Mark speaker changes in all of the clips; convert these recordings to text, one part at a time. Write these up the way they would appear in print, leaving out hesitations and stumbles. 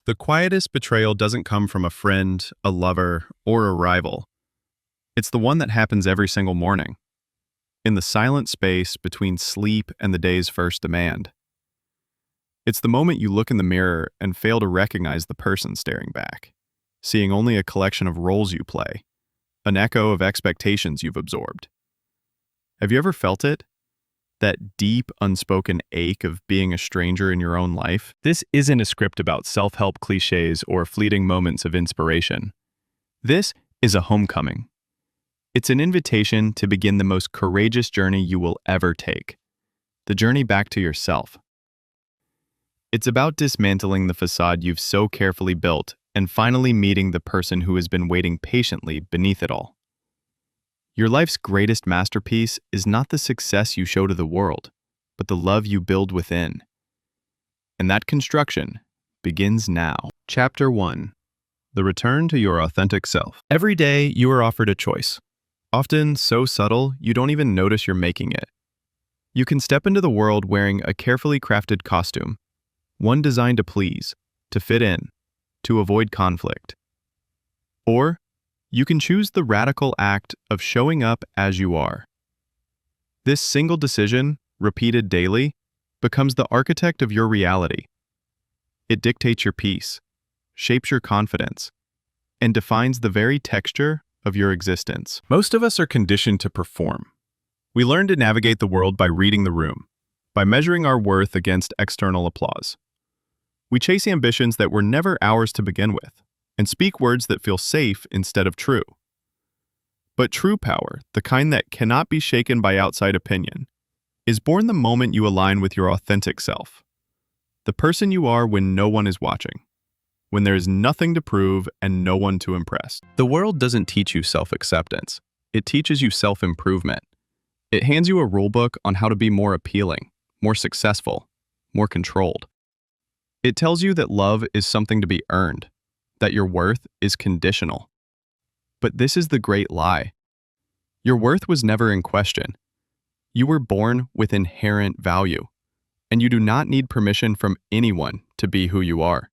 Speaker 1: The quietest betrayal doesn't come from a friend, a lover, or a rival. It's the one that happens every single morning, in the silent space between sleep and the day's first demand. It's the moment you look in the mirror and fail to recognize the person staring back, seeing only a collection of roles you play, an echo of expectations you've absorbed. Have you ever felt it? That deep, unspoken ache of being a stranger in your own life? This isn't a script about self-help cliches or fleeting moments of inspiration. This is a homecoming. It's an invitation to begin the most courageous journey you will ever take, the journey back to yourself. It's about dismantling the facade you've so carefully built and finally meeting the person who has been waiting patiently beneath it all. Your life's greatest masterpiece is not the success you show to the world, but the love you build within. And that construction begins now. Chapter 1. The Return to Your Authentic Self. Every day, you are offered a choice, often so subtle you don't even notice you're making it. You can step into the world wearing a carefully crafted costume, one designed to please, to fit in, to avoid conflict. Or you can choose the radical act of showing up as you are. This single decision, repeated daily, becomes the architect of your reality. It dictates your peace, shapes your confidence, and defines the very texture of your existence. Most of us are conditioned to perform. We learn to navigate the world by reading the room, by measuring our worth against external applause. We chase ambitions that were never ours to begin with, and speak words that feel safe instead of true. But true power, the kind that cannot be shaken by outside opinion, is born the moment you align with your authentic self. The person you are when no one is watching, when there is nothing to prove and no one to impress. The world doesn't teach you self-acceptance. It teaches you self-improvement. It hands you a rulebook on how to be more appealing, more successful, more controlled. It tells you that love is something to be earned, that your worth is conditional. But this is the great lie. Your worth was never in question. You were born with inherent value, and you do not need permission from anyone to be who you are.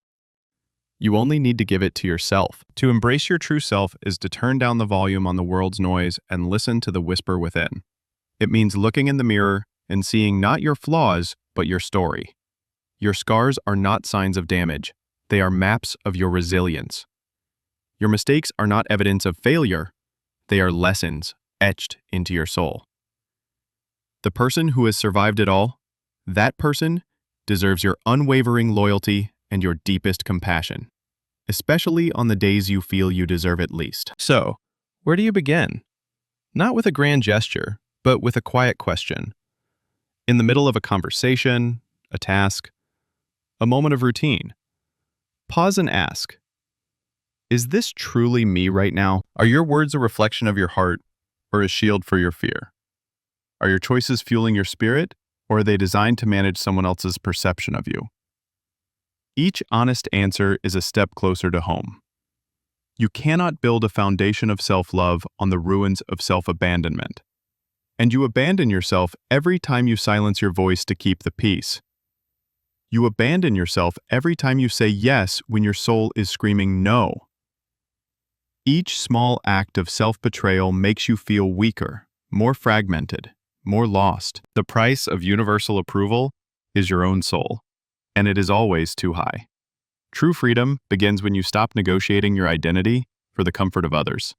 Speaker 1: You only need to give it to yourself. To embrace your true self is to turn down the volume on the world's noise and listen to the whisper within. It means looking in the mirror and seeing not your flaws, but your story. Your scars are not signs of damage. They are maps of your resilience. Your mistakes are not evidence of failure. They are lessons etched into your soul. The person who has survived it all, that person deserves your unwavering loyalty and your deepest compassion, especially on the days you feel you deserve it least. So, where do you begin? Not with a grand gesture, but with a quiet question. In the middle of a conversation, a task, a moment of routine, pause and ask, is this truly me right now? Are your words a reflection of your heart or a shield for your fear? Are your choices fueling your spirit, or are they designed to manage someone else's perception of you? Each honest answer is a step closer to home. You cannot build a foundation of self-love on the ruins of self-abandonment. And you abandon yourself every time you silence your voice to keep the peace. You abandon yourself every time you say yes when your soul is screaming no. Each small act of self-betrayal makes you feel weaker, more fragmented, more lost. The price of universal approval is your own soul, and it is always too high. True freedom begins when you stop negotiating your identity for the comfort of others.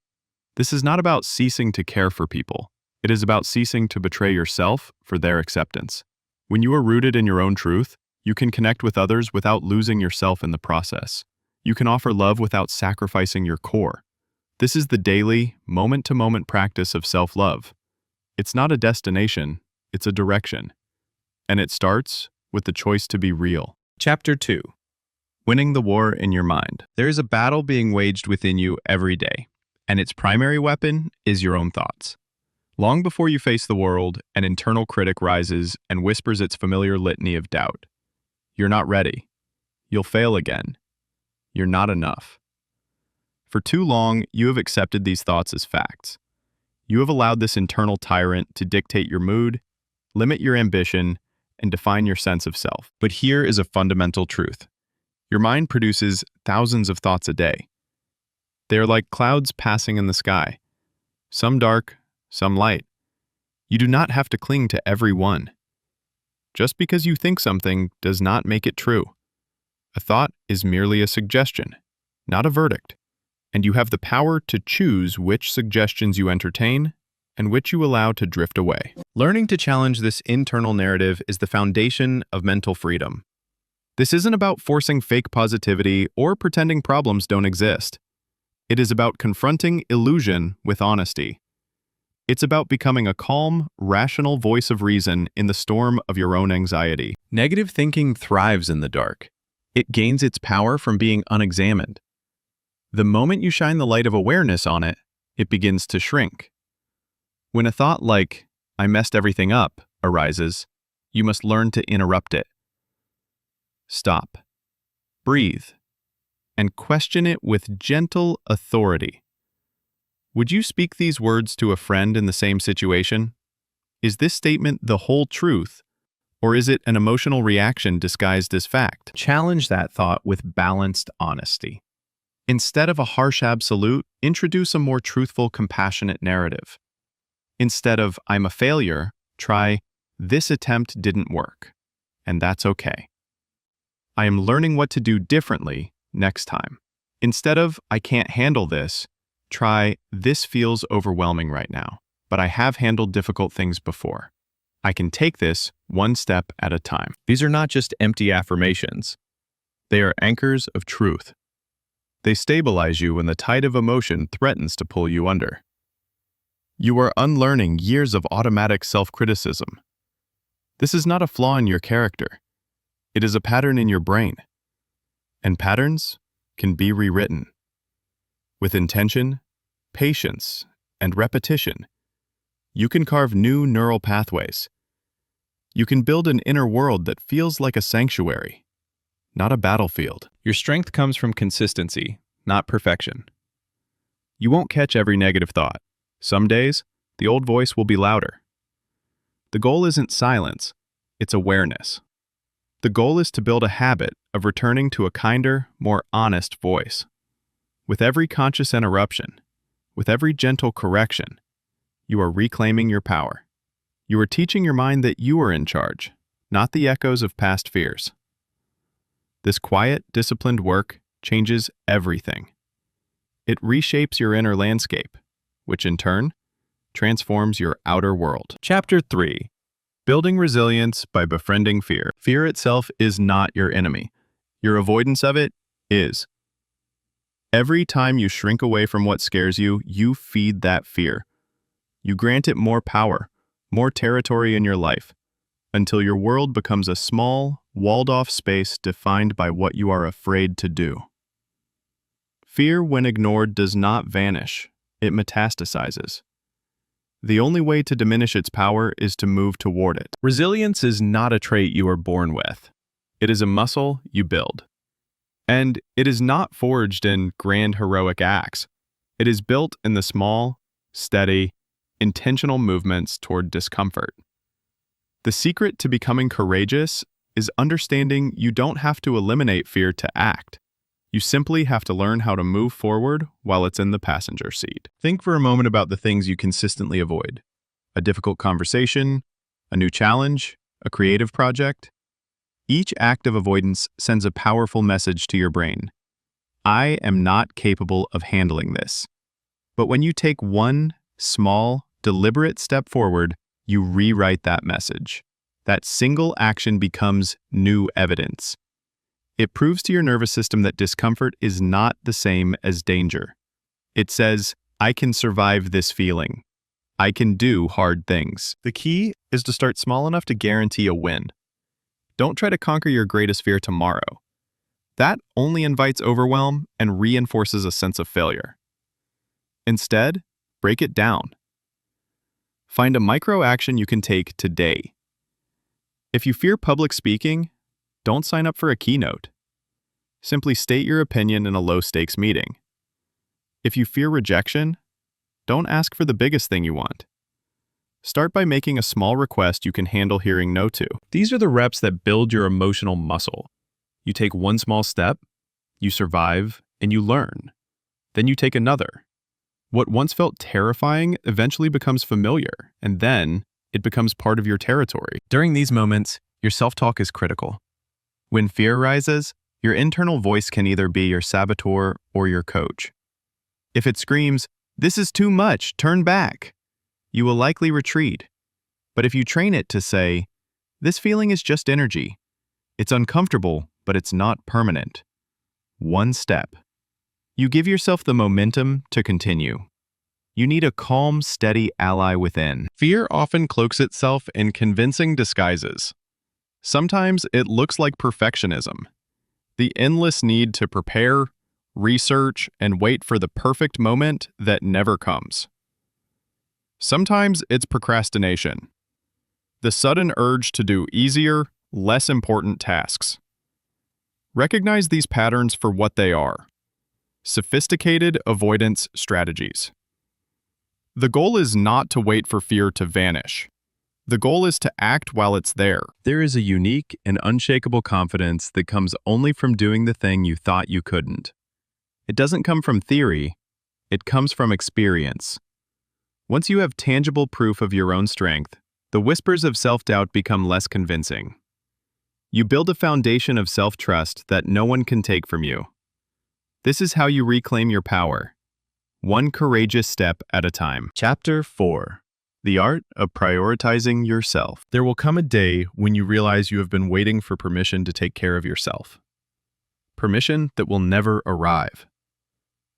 Speaker 1: This is not about ceasing to care for people. It is about ceasing to betray yourself for their acceptance. When you are rooted in your own truth, you can connect with others without losing yourself in the process. You can offer love without sacrificing your core. This is the daily, moment-to-moment practice of self-love. It's not a destination, it's a direction. And it starts with the choice to be real. Chapter 2. Winning the war in your mind. There is a battle being waged within you every day, and its primary weapon is your own thoughts. Long before you face the world, an internal critic rises and whispers its familiar litany of doubt. You're not ready. You'll fail again. You're not enough. For too long, you have accepted these thoughts as facts. You have allowed this internal tyrant to dictate your mood, limit your ambition, and define your sense of self. But here is a fundamental truth. Your mind produces thousands of thoughts a day. They are like clouds passing in the sky, some dark, some light. You do not have to cling to every one. Just because you think something does not make it true. A thought is merely a suggestion, not a verdict, and you have the power to choose which suggestions you entertain and which you allow to drift away. Learning to challenge this internal narrative is the foundation of mental freedom. This isn't about forcing fake positivity or pretending problems don't exist. It is about confronting illusion with honesty. It's about becoming a calm, rational voice of reason in the storm of your own anxiety. Negative thinking thrives in the dark. It gains its power from being unexamined. The moment you shine the light of awareness on it, it begins to shrink. When a thought like, "I messed everything up," arises, you must learn to interrupt it. Stop, breathe, and question it with gentle authority. Would you speak these words to a friend in the same situation? Is this statement the whole truth, or is it an emotional reaction disguised as fact? Challenge that thought with balanced honesty. Instead of a harsh absolute, introduce a more truthful, compassionate narrative. Instead of, "I'm a failure," try, "This attempt didn't work, and that's okay. I am learning what to do differently next time." Instead of, "I can't handle this," try, "This feels overwhelming right now, but I have handled difficult things before. I can take this one step at a time." These are not just empty affirmations. They are anchors of truth. They stabilize you when the tide of emotion threatens to pull you under. You are unlearning years of automatic self-criticism. This is not a flaw in your character. It is a pattern in your brain. And patterns can be rewritten. With intention, patience, and repetition, you can carve new neural pathways. You can build an inner world that feels like a sanctuary, not a battlefield. Your strength comes from consistency, not perfection. You won't catch every negative thought. Some days, the old voice will be louder. The goal isn't silence, it's awareness. The goal is to build a habit of returning to a kinder, more honest voice. With every conscious interruption, with every gentle correction, you are reclaiming your power. You are teaching your mind that you are in charge, not the echoes of past fears. This quiet, disciplined work changes everything. It reshapes your inner landscape, which in turn transforms your outer world. Chapter 3. Building Resilience by Befriending Fear. Fear itself is not your enemy. Your avoidance of it is. Every time you shrink away from what scares you, you feed that fear. You grant it more power, more territory in your life, until your world becomes a small, walled-off space defined by what you are afraid to do. Fear, when ignored, does not vanish. It metastasizes. The only way to diminish its power is to move toward it. Resilience is not a trait you are born with. It is a muscle you build. And it is not forged in grand heroic acts. It is built in the small, steady, intentional movements toward discomfort. The secret to becoming courageous is understanding you don't have to eliminate fear to act. You simply have to learn how to move forward while it's in the passenger seat. Think for a moment about the things you consistently avoid. A difficult conversation, a new challenge, a creative project. Each act of avoidance sends a powerful message to your brain. I am not capable of handling this. But when you take one small, deliberate step forward, you rewrite that message. That single action becomes new evidence. It proves to your nervous system that discomfort is not the same as danger. It says, I can survive this feeling. I can do hard things. The key is to start small enough to guarantee a win. Don't try to conquer your greatest fear tomorrow. That only invites overwhelm and reinforces a sense of failure. Instead, break it down. Find a micro action you can take today. If you fear public speaking, don't sign up for a keynote. Simply state your opinion in a low-stakes meeting. If you fear rejection, don't ask for the biggest thing you want. Start by making a small request you can handle hearing no to. These are the reps that build your emotional muscle. You take one small step, you survive, and you learn. Then you take another. What once felt terrifying eventually becomes familiar, and then it becomes part of your territory. During these moments, your self-talk is critical. When fear rises, your internal voice can either be your saboteur or your coach. If it screams, "This is too much, turn back," you will likely retreat. But if you train it to say, "This feeling is just energy. It's uncomfortable, but it's not permanent," one step, you give yourself the momentum to continue. You need a calm, steady ally within. Fear often cloaks itself in convincing disguises. Sometimes it looks like perfectionism, the endless need to prepare, research, and wait for the perfect moment that never comes. Sometimes it's procrastination, the sudden urge to do easier, less important tasks. Recognize these patterns for what they are: sophisticated avoidance strategies. The goal is not to wait for fear to vanish. The goal is to act while it's there. There is a unique and unshakable confidence that comes only from doing the thing you thought you couldn't. It doesn't come from theory, it comes from experience. Once you have tangible proof of your own strength, the whispers of self-doubt become less convincing. You build a foundation of self-trust that no one can take from you. This is how you reclaim your power, one courageous step at a time. Chapter 4. The Art of Prioritizing Yourself. There will come a day when you realize you have been waiting for permission to take care of yourself. Permission that will never arrive.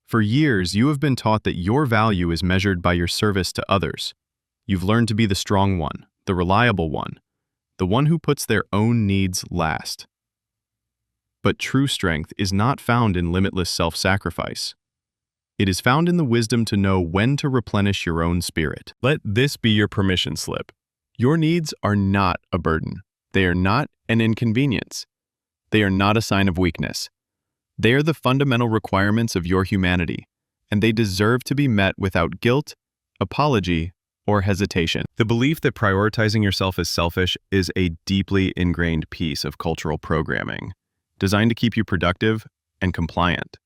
Speaker 1: For years, you have been taught that your value is measured by your service to others. You've learned to be the strong one, the reliable one, the one who puts their own needs last. But true strength is not found in limitless self-sacrifice. It is found in the wisdom to know when to replenish your own spirit. Let this be your permission slip. Your needs are not a burden. They are not an inconvenience. They are not a sign of weakness. They are the fundamental requirements of your humanity, and they deserve to be met without guilt, apology, or hesitation. The belief that prioritizing yourself is selfish is a deeply ingrained piece of cultural programming, designed to keep you productive and compliant.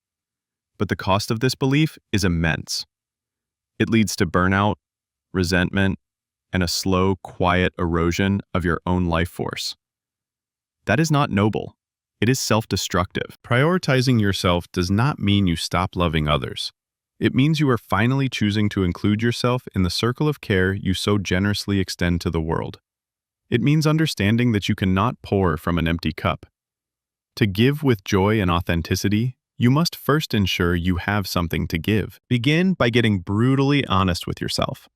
Speaker 1: But the cost of this belief is immense. It leads to burnout, resentment, and a slow, quiet erosion of your own life force. That is not noble. It is self-destructive. Prioritizing yourself does not mean you stop loving others. It means you are finally choosing to include yourself in the circle of care you so generously extend to the world. It means understanding that you cannot pour from an empty cup. To give with joy and authenticity, you must first ensure you have something to give. Begin by getting brutally honest with yourself.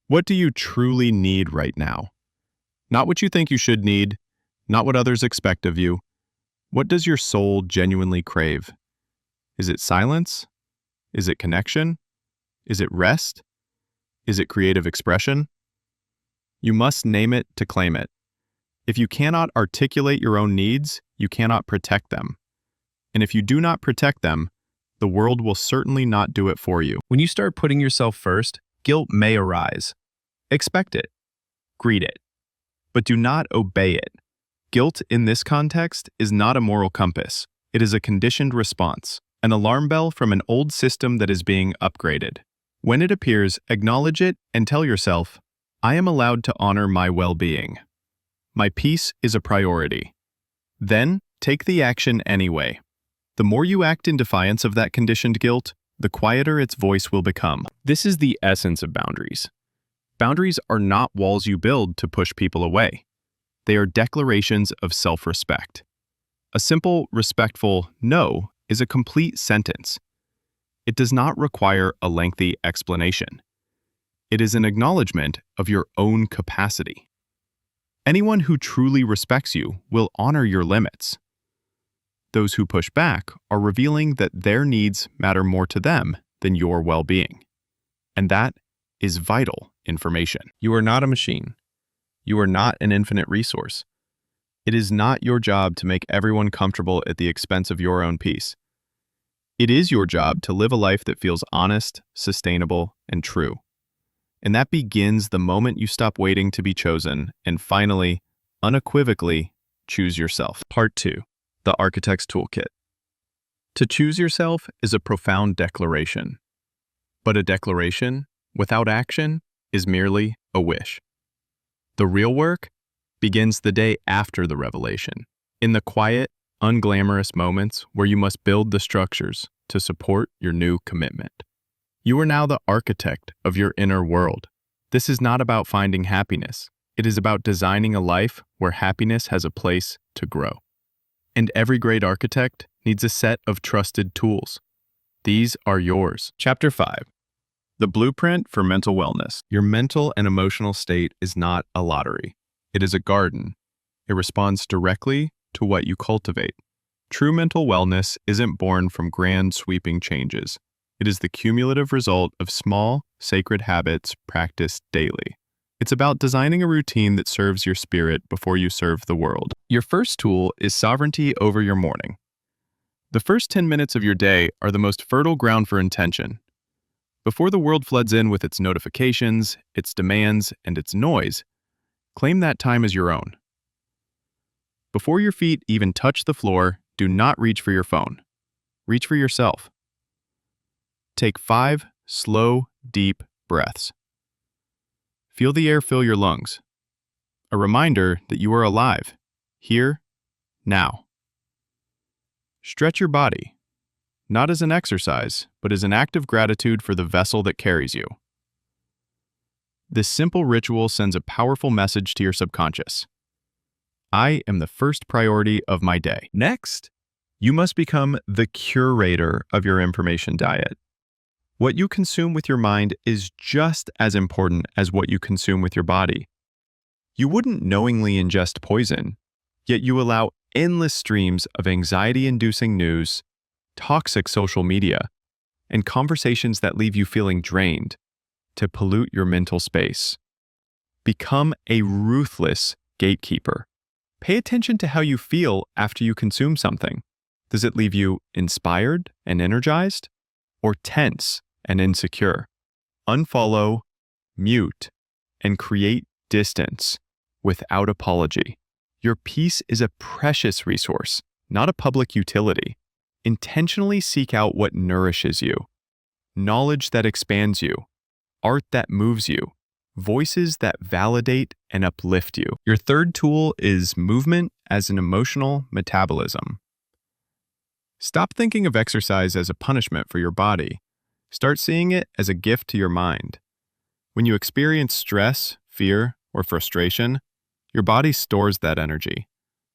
Speaker 1: What do you truly need right now? Not what you think you should need, not what others expect of you. What does your soul genuinely crave? Is it silence? Is it connection? Is it rest? Is it creative expression? You must name it to claim it. If you cannot articulate your own needs, you cannot protect them. And if you do not protect them, the world will certainly not do it for you. When you start putting yourself first, guilt may arise. Expect it. Greet it. But do not obey it. Guilt in this context is not a moral compass. It is a conditioned response, an alarm bell from an old system that is being upgraded. When it appears, acknowledge it and tell yourself, I am allowed to honor my well-being. My peace is a priority. Then, take the action anyway. The more you act in defiance of that conditioned guilt, the quieter its voice will become. This is the essence of boundaries. Boundaries are not walls you build to push people away. They are declarations of self-respect. A simple, respectful no is a complete sentence. It does not require a lengthy explanation. It is an acknowledgement of your own capacity. Anyone who truly respects you will honor your limits. Those who push back are revealing that their needs matter more to them than your well-being. And that is vital information. You are not a machine. You are not an infinite resource. It is not your job to make everyone comfortable at the expense of your own peace. It is your job to live a life that feels honest, sustainable, and true. And that begins the moment you stop waiting to be chosen and finally, unequivocally, choose yourself. Part 2. The Architect's Toolkit. To choose yourself is a profound declaration. But a declaration, without action, is merely a wish. The real work begins the day after the revelation, in the quiet, unglamorous moments where you must build the structures to support your new commitment. You are now the architect of your inner world. This is not about finding happiness. It is about designing a life where happiness has a place to grow. And every great architect needs a set of trusted tools. These are yours. Chapter 5. The Blueprint for Mental Wellness. Your mental and emotional state is not a lottery. It is a garden. It responds directly to what you cultivate. True mental wellness isn't born from grand sweeping changes. It is the cumulative result of small, sacred habits practiced daily. It's about designing a routine that serves your spirit before you serve the world. Your first tool is sovereignty over your morning. The first 10 minutes of your day are the most fertile ground for intention. Before the world floods in with its notifications, its demands, and its noise, claim that time as your own. Before your feet even touch the floor, do not reach for your phone. Reach for yourself. Take 5 slow, deep breaths. Feel the air fill your lungs. A reminder that you are alive, here, now. Stretch your body, not as an exercise, but as an act of gratitude for the vessel that carries you. This simple ritual sends a powerful message to your subconscious. I am the first priority of my day. Next, you must become the curator of your information diet. What you consume with your mind is just as important as what you consume with your body. You wouldn't knowingly ingest poison, yet you allow endless streams of anxiety-inducing news, toxic social media, and conversations that leave you feeling drained to pollute your mental space. Become a ruthless gatekeeper. Pay attention to how you feel after you consume something. Does it leave you inspired and energized, or tense and insecure? Unfollow, mute, and create distance without apology. Your peace is a precious resource, not a public utility. Intentionally seek out what nourishes you. Knowledge that expands you. Art that moves you. Voices that validate and uplift you. Your third tool is movement as an emotional metabolism. Stop thinking of exercise as a punishment for your body. Start seeing it as a gift to your mind. When you experience stress, fear, or frustration, your body stores that energy.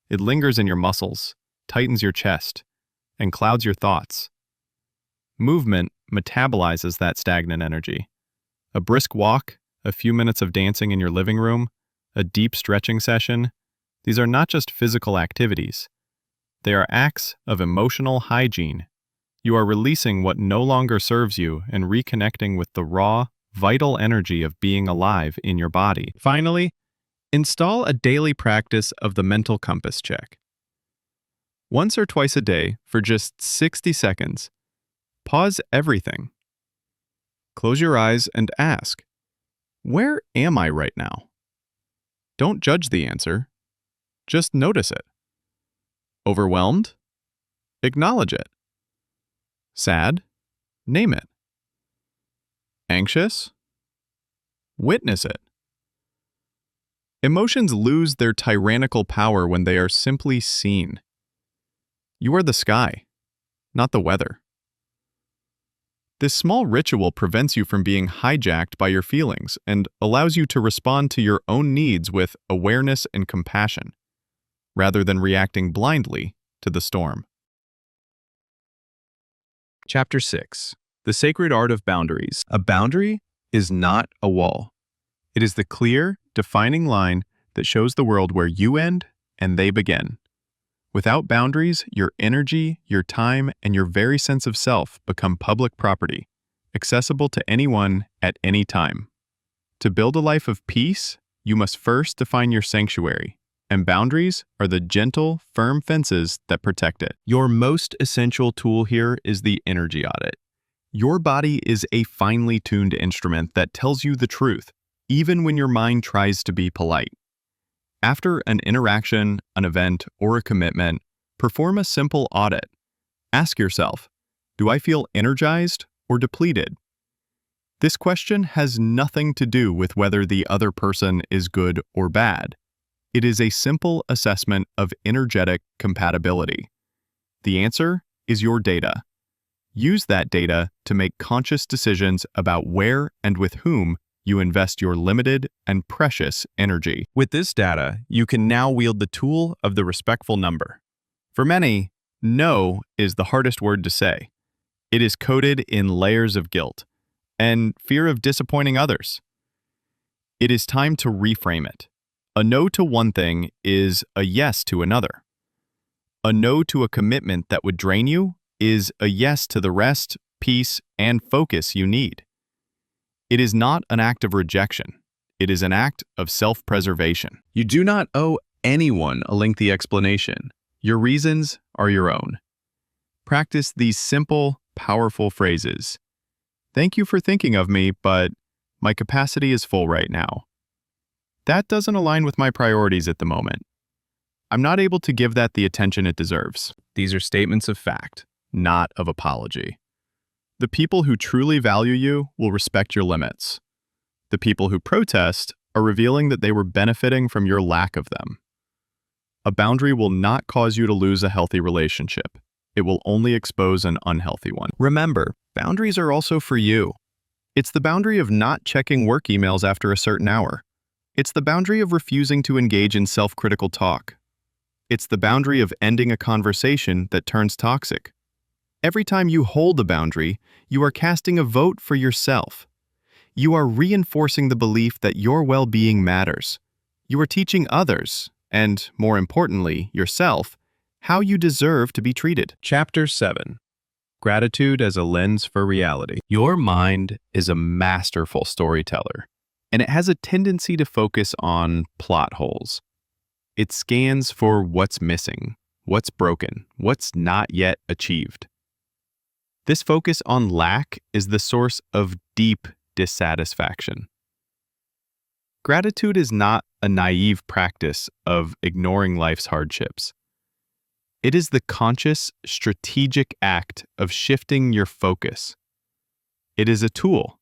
Speaker 1: It lingers in your muscles, tightens your chest, and clouds your thoughts. Movement metabolizes that stagnant energy. A brisk walk, a few minutes of dancing in your living room, a deep stretching session, these are not just physical activities. They are acts of emotional hygiene. You are releasing what no longer serves you and reconnecting with the raw, vital energy of being alive in your body. Finally, install a daily practice of the mental compass check. Once or twice a day, for just 60 seconds, pause everything. Close your eyes and ask, where am I right now? Don't judge the answer. Just notice it. Overwhelmed? Acknowledge it. Sad? Name it. Anxious? Witness it. Emotions lose their tyrannical power when they are simply seen. You are the sky, not the weather. This small ritual prevents you from being hijacked by your feelings and allows you to respond to your own needs with awareness and compassion, rather than reacting blindly to the storm. Chapter 6. The Sacred Art of Boundaries. A boundary is not a wall. It is the clear, defining line that shows the world where you end and they begin. Without boundaries, your energy, your time, and your very sense of self become public property, accessible to anyone at any time. To build a life of peace, you must first define your sanctuary, and boundaries are the gentle, firm fences that protect it. Your most essential tool here is the energy audit. Your body is a finely tuned instrument that tells you the truth, even when your mind tries to be polite. After an interaction, an event, or a commitment, Perform a simple audit. Ask yourself, do I feel energized or depleted? This question has nothing to do with whether the other person is good or bad. It is a simple assessment of energetic compatibility. The answer is your data. Use that data to make conscious decisions about where and with whom you invest your limited and precious energy. With this data, you can now wield the tool of the respectful number. For many, no is the hardest word to say. It is coated in layers of guilt and fear of disappointing others. It is time to reframe it. A no to one thing is a yes to another. A no to a commitment that would drain you is a yes to the rest, peace, and focus you need. It is not an act of rejection. It is an act of self-preservation. You do not owe anyone a lengthy explanation. Your reasons are your own. Practice these simple, powerful phrases. Thank you for thinking of me, but my capacity is full right now. That doesn't align with my priorities at the moment. I'm not able to give that the attention it deserves. These are statements of fact, not of apology. The people who truly value you will respect your limits. The people who protest are revealing that they were benefiting from your lack of them. A boundary will not cause you to lose a healthy relationship. It will only expose an unhealthy one. Remember, boundaries are also for you. It's the boundary of not checking work emails after a certain hour. It's the boundary of refusing to engage in self-critical talk. It's the boundary of ending a conversation that turns toxic. Every time you hold a boundary, you are casting a vote for yourself. You are reinforcing the belief that your well-being matters. You are teaching others, and more importantly, yourself, how you deserve to be treated. Chapter 7. Gratitude as a lens for reality. Your mind is a masterful storyteller, and it has a tendency to focus on plot holes. It scans for what's missing, what's broken, what's not yet achieved. This focus on lack is the source of deep dissatisfaction. Gratitude is not a naive practice of ignoring life's hardships. It is the conscious, strategic act of shifting your focus. It is a tool,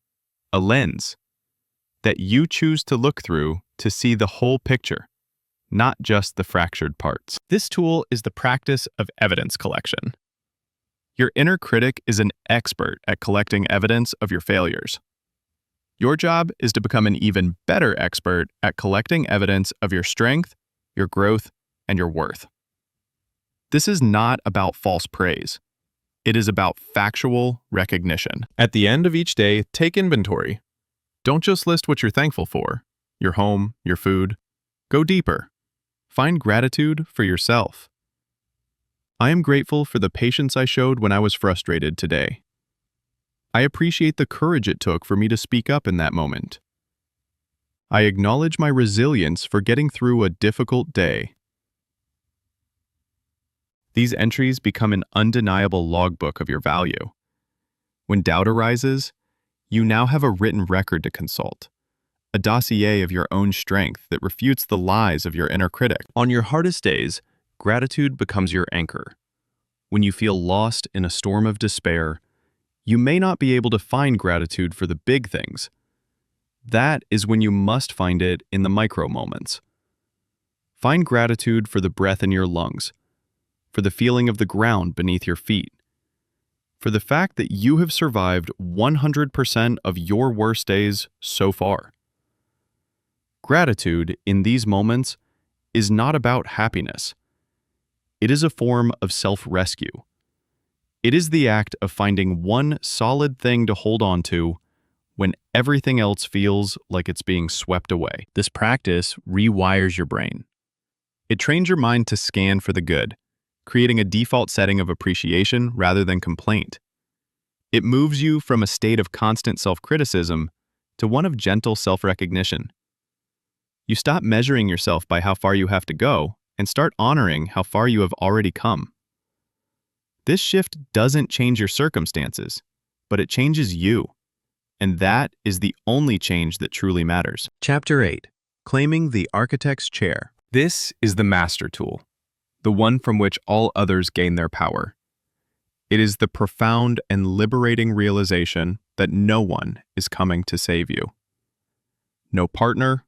Speaker 1: a lens, that you choose to look through to see the whole picture, not just the fractured parts. This tool is the practice of evidence collection. Your inner critic is an expert at collecting evidence of your failures. Your job is to become an even better expert at collecting evidence of your strength, your growth, and your worth. This is not about false praise. It is about factual recognition. At the end of each day, take inventory. Don't just list what you're thankful for, your home, your food. Go deeper. Find gratitude for yourself. I am grateful for the patience I showed when I was frustrated today. I appreciate the courage it took for me to speak up in that moment. I acknowledge my resilience for getting through a difficult day. These entries become an undeniable logbook of your value. When doubt arises, you now have a written record to consult, a dossier of your own strength that refutes the lies of your inner critic. On your hardest days, gratitude becomes your anchor. When you feel lost in a storm of despair, you may not be able to find gratitude for the big things. That is when you must find it in the micro moments. Find gratitude for the breath in your lungs, for the feeling of the ground beneath your feet, for the fact that you have survived 100% of your worst days so far. Gratitude in these moments is not about happiness. It is a form of self-rescue. It is the act of finding one solid thing to hold on to when everything else feels like it's being swept away. This practice rewires your brain. It trains your mind to scan for the good, creating a default setting of appreciation rather than complaint. It moves you from a state of constant self-criticism to one of gentle self-recognition. You stop measuring yourself by how far you have to go and start honoring how far you have already come. This shift doesn't change your circumstances, but it changes you. And that is the only change that truly matters. Chapter 8. Claiming the Architect's Chair. This is the master tool. the one from which all others gain their power. It is the profound and liberating realization that no one is coming to save you. No partner,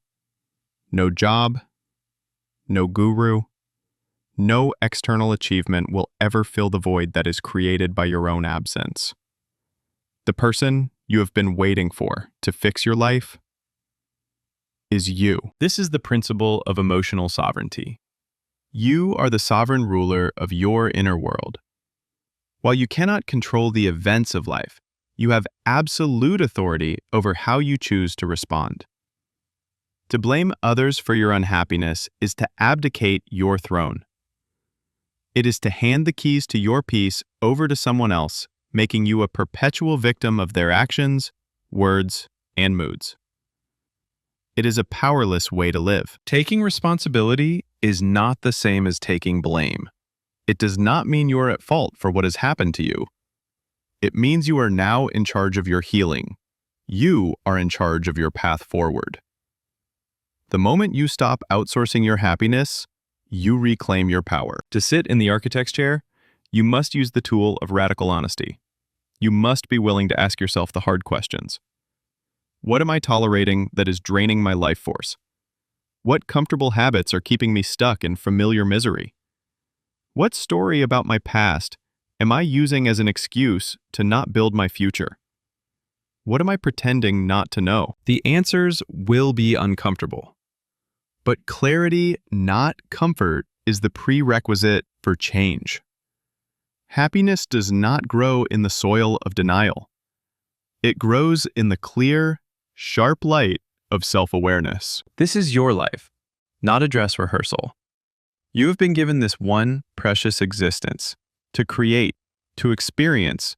Speaker 1: no job, no guru, no external achievement will ever fill the void that is created by your own absence. The person you have been waiting for to fix your life is you. This is the principle of emotional sovereignty. You are the sovereign ruler of your inner world. While you cannot control the events of life, you have absolute authority over how you choose to respond. To blame others for your unhappiness is to abdicate your throne. It is to hand the keys to your peace over to someone else, making you a perpetual victim of their actions, words, and moods. It is a powerless way to live. Taking responsibility is not the same as taking blame. It does not mean you are at fault for what has happened to you. It means you are now in charge of your healing. You are in charge of your path forward. The moment you stop outsourcing your happiness, you reclaim your power. To sit in the architect's chair, you must use the tool of radical honesty. You must be willing to ask yourself the hard questions. What am I tolerating that is draining my life force? What comfortable habits are keeping me stuck in familiar misery? What story about my past am I using as an excuse to not build my future? What am I pretending not to know? The answers will be uncomfortable. But clarity, not comfort, is the prerequisite for change. Happiness does not grow in the soil of denial. It grows in the clear, sharp light of self-awareness. This is your life, not a dress rehearsal. You have been given this one precious existence to create, to experience,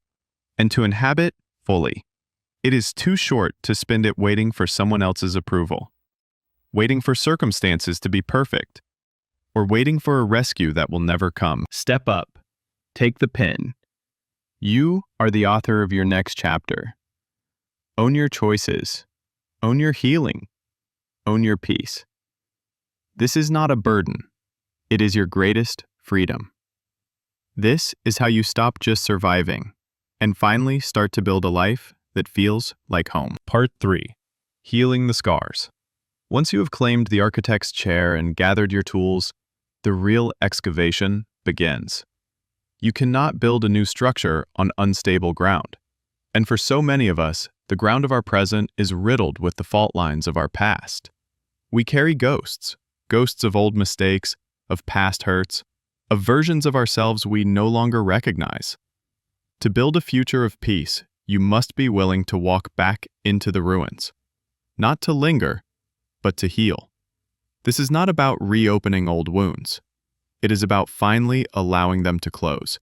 Speaker 1: and to inhabit fully. It is too short to spend it waiting for someone else's approval, waiting for circumstances to be perfect, or waiting for a rescue that will never come. Step up. Take the pen. You are the author of your next chapter. Own your choices. Own your healing. Own your peace. This is not a burden. It is your greatest freedom. This is how you stop just surviving and finally start to build a life that feels like home. Part 3. Healing the scars. Once you have claimed the architect's chair and gathered your tools, the real excavation begins. You cannot build a new structure on unstable ground. And for so many of us, the ground of our present is riddled with the fault lines of our past. We carry ghosts of old mistakes, of past hurts, of versions of ourselves we no longer recognize. To build a future of peace, you must be willing to walk back into the ruins. Not to linger, but to heal. This is not about reopening old wounds. It is about finally allowing them to close.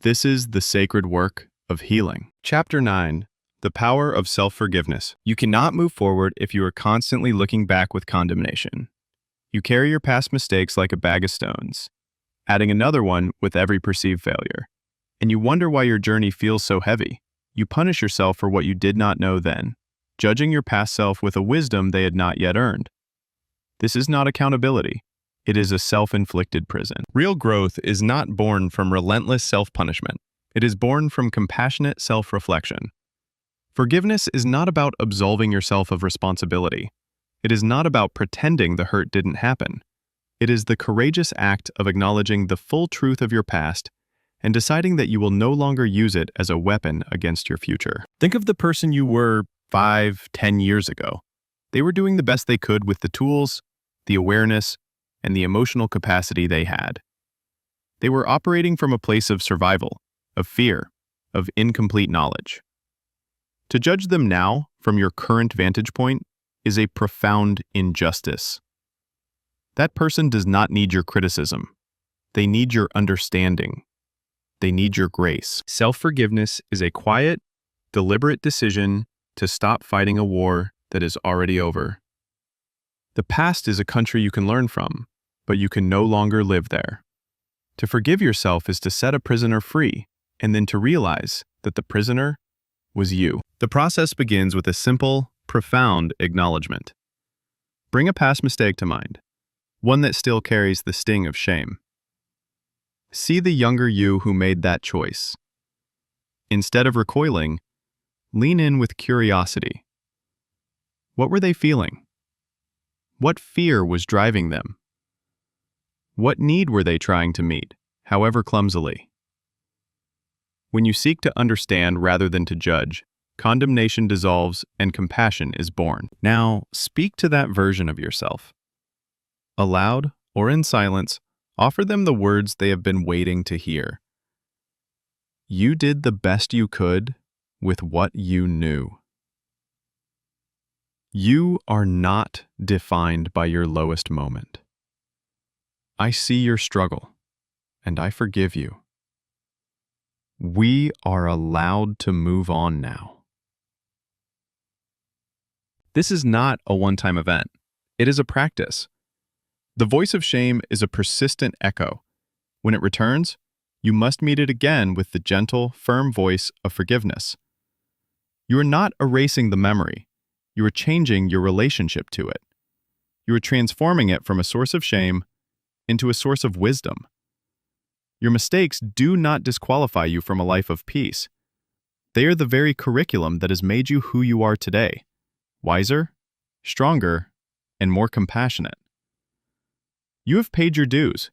Speaker 1: This is the sacred work of healing. Chapter 9. The Power of Self-Forgiveness. You cannot move forward if you are constantly looking back with condemnation. You carry your past mistakes like a bag of stones, adding another one with every perceived failure. And you wonder why your journey feels so heavy. You punish yourself for what you did not know then, judging your past self with a wisdom they had not yet earned. This is not accountability. It is a self-inflicted prison. Real growth is not born from relentless self-punishment. It is born from compassionate self-reflection. Forgiveness is not about absolving yourself of responsibility. It is not about pretending the hurt didn't happen. It is the courageous act of acknowledging the full truth of your past and deciding that you will no longer use it as a weapon against your future. Think of the person you were 5, 10 years ago. They were doing the best they could with the tools, the awareness, and the emotional capacity they had. They were operating from a place of survival, of fear, of incomplete knowledge. To judge them now, from your current vantage point, is a profound injustice. That person does not need your criticism. They need your understanding. They need your grace. Self-forgiveness is a quiet, deliberate decision to stop fighting a war that is already over. The past is a country you can learn from, but you can no longer live there. To forgive yourself is to set a prisoner free, and then to realize that the prisoner was you. The process begins with a simple, profound acknowledgement. Bring a past mistake to mind, one that still carries the sting of shame. See the younger you who made that choice. Instead of recoiling, lean in with curiosity. What were they feeling? What fear was driving them? What need were they trying to meet, however clumsily? When you seek to understand rather than to judge, condemnation dissolves and compassion is born. Now, speak to that version of yourself. Aloud or in silence, offer them the words they have been waiting to hear. You did the best you could with what you knew. You are not defined by your lowest moment. I see your struggle, and I forgive you. We are allowed to move on now. This is not a one-time event. It is a practice. The voice of shame is a persistent echo. When it returns, you must meet it again with the gentle, firm voice of forgiveness. You are not erasing the memory. You are changing your relationship to it. You are transforming it from a source of shame into a source of wisdom. Your mistakes do not disqualify you from a life of peace. They are the very curriculum that has made you who you are today, wiser, stronger, and more compassionate. You have paid your dues.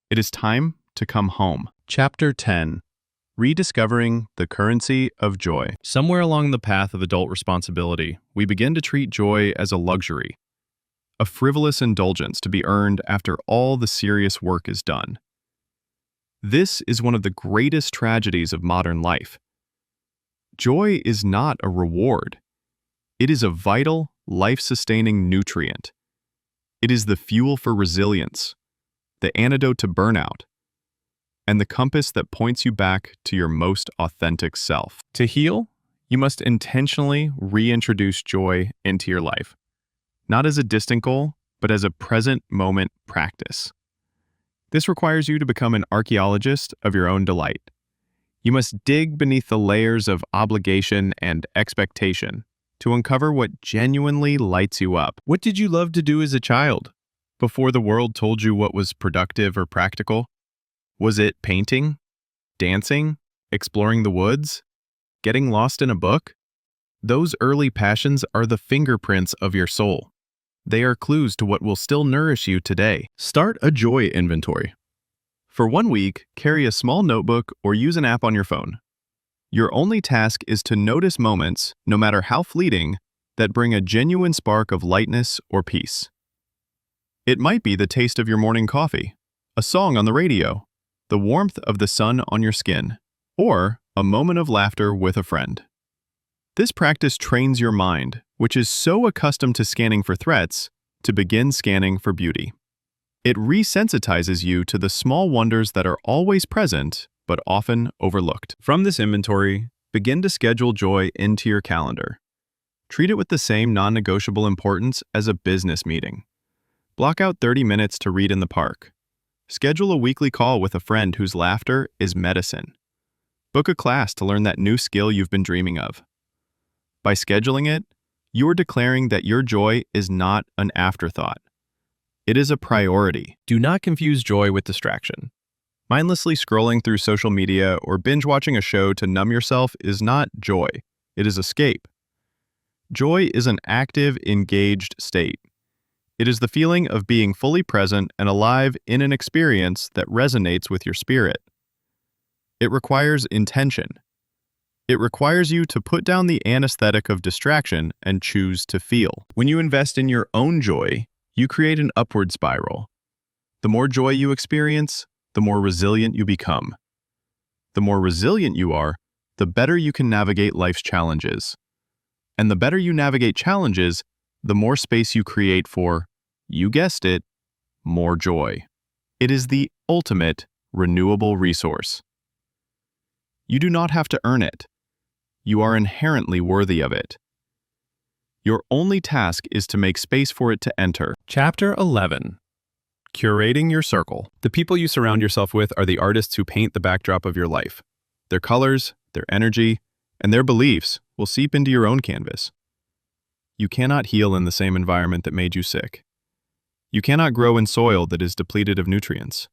Speaker 1: It is time to come home. Chapter 10. Rediscovering the currency of joy. Somewhere along the path of adult responsibility, we begin to treat joy as a luxury, a frivolous indulgence to be earned after all the serious work is done. This is one of the greatest tragedies of modern life. Joy is not a reward. It is a vital, life-sustaining nutrient. It is the fuel for resilience, the antidote to burnout, and the compass that points you back to your most authentic self. To heal, you must intentionally reintroduce joy into your life, not as a distant goal, but as a present moment practice. This requires you to become an archaeologist of your own delight. You must dig beneath the layers of obligation and expectation to uncover what genuinely lights you up. What did you love to do as a child, before the world told you what was productive or practical? Was it painting, dancing, exploring the woods, getting lost in a book? Those early passions are the fingerprints of your soul. They are clues to what will still nourish you today. Start a joy inventory. For 1 week, carry a small notebook or use an app on your phone. Your only task is to notice moments, no matter how fleeting, that bring a genuine spark of lightness or peace. It might be the taste of your morning coffee, a song on the radio, the warmth of the sun on your skin, or a moment of laughter with a friend. This practice trains your mind, which is so accustomed to scanning for threats, to begin scanning for beauty. It resensitizes you to the small wonders that are always present, but often overlooked. From this inventory, begin to schedule joy into your calendar. Treat it with the same non-negotiable importance as a business meeting. Block out 30 minutes to read in the park. Schedule a weekly call with a friend whose laughter is medicine. Book a class to learn that new skill you've been dreaming of. By scheduling it, you're declaring that your joy is not an afterthought. It is a priority. Do not confuse joy with distraction. Mindlessly scrolling through social media or binge-watching a show to numb yourself is not joy. It is escape. Joy is an active, engaged state. It is the feeling of being fully present and alive in an experience that resonates with your spirit. It requires intention. It requires you to put down the anesthetic of distraction and choose to feel. When you invest in your own joy, you create an upward spiral. The more joy you experience, the more resilient you become. The more resilient you are, the better you can navigate life's challenges. And the better you navigate challenges, the more space you create for, you guessed it, more joy. It is the ultimate renewable resource. You do not have to earn it. You are inherently worthy of it. Your only task is to make space for it to enter. Chapter 11. Curating your circle. The people you surround yourself with are the artists who paint the backdrop of your life. Their colors, their energy, and their beliefs will seep into your own canvas. You cannot heal in the same environment that made you sick. You cannot grow in soil that is depleted of nutrients.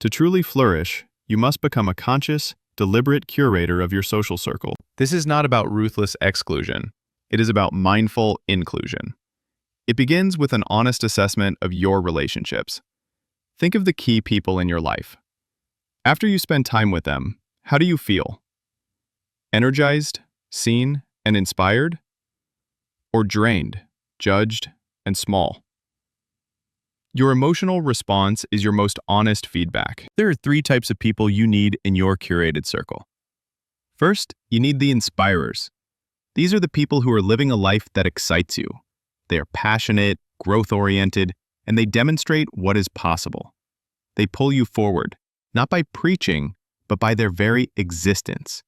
Speaker 1: To truly flourish, you must become a conscious, deliberate curator of your social circle. This is not about ruthless exclusion. It is about mindful inclusion. It begins with an honest assessment of your relationships. Think of the key people in your life. After you spend time with them, how do you feel? Energized, seen, and inspired? Or drained, judged, and small? Your emotional response is your most honest feedback. There are 3 types of people you need in your curated circle. First, you need the inspirers. These are the people who are living a life that excites you. They are passionate, growth-oriented, and they demonstrate what is possible. They pull you forward, not by preaching, but by their very existence.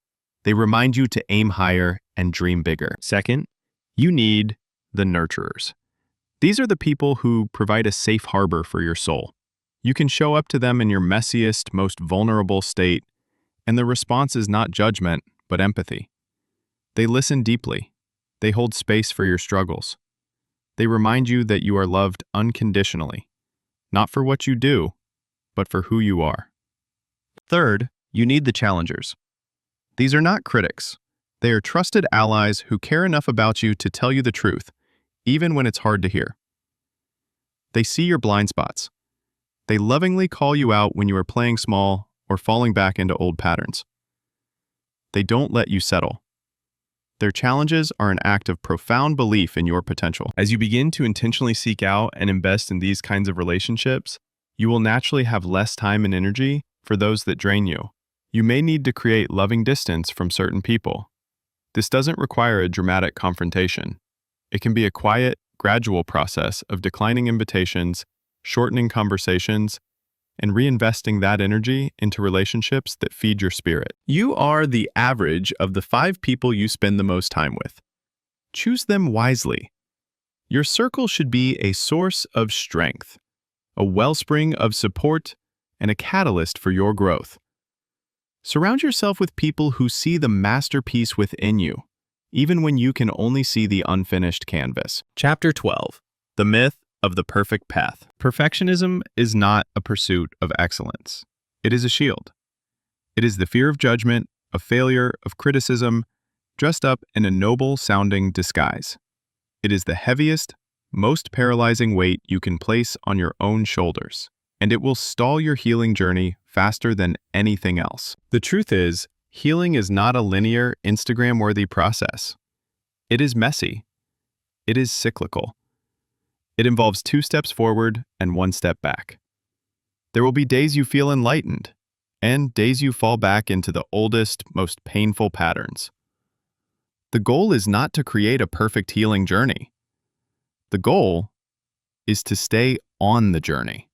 Speaker 1: They remind you to aim higher and dream bigger. Second, you need the nurturers. These are the people who provide a safe harbor for your soul. You can show up to them in your messiest, most vulnerable state, and the response is not judgment, but empathy. They listen deeply. They hold space for your struggles. They remind you that you are loved unconditionally, not for what you do, but for who you are. Third, you need the challengers. These are not critics. They are trusted allies who care enough about you to tell you the truth, even when it's hard to hear. They see your blind spots. They lovingly call you out when you are playing small or falling back into old patterns. They don't let you settle. Their challenges are an act of profound belief in your potential. As you begin to intentionally seek out and invest in these kinds of relationships, you will naturally have less time and energy for those that drain you. You may need to create loving distance from certain people. This doesn't require a dramatic confrontation. It can be a quiet, gradual process of declining invitations, shortening conversations, and reinvesting that energy into relationships that feed your spirit. You are the average of the 5 people you spend the most time with. Choose them wisely. Your circle should be a source of strength, a wellspring of support, and a catalyst for your growth. Surround yourself with people who see the masterpiece within you, even when you can only see the unfinished canvas. Chapter 12. The Myth of the Perfect Path. Perfectionism is not a pursuit of excellence. It is a shield. It is the fear of judgment, of failure, of criticism, dressed up in a noble-sounding disguise. It is the heaviest, most paralyzing weight you can place on your own shoulders, and it will stall your healing journey faster than anything else. The truth is, healing is not a linear, Instagram-worthy process. It is messy. It is cyclical. It involves 2 steps forward and 1 step back. There will be days you feel enlightened, and days you fall back into the oldest, most painful patterns. The goal is not to create a perfect healing journey. The goal is to stay on the journey.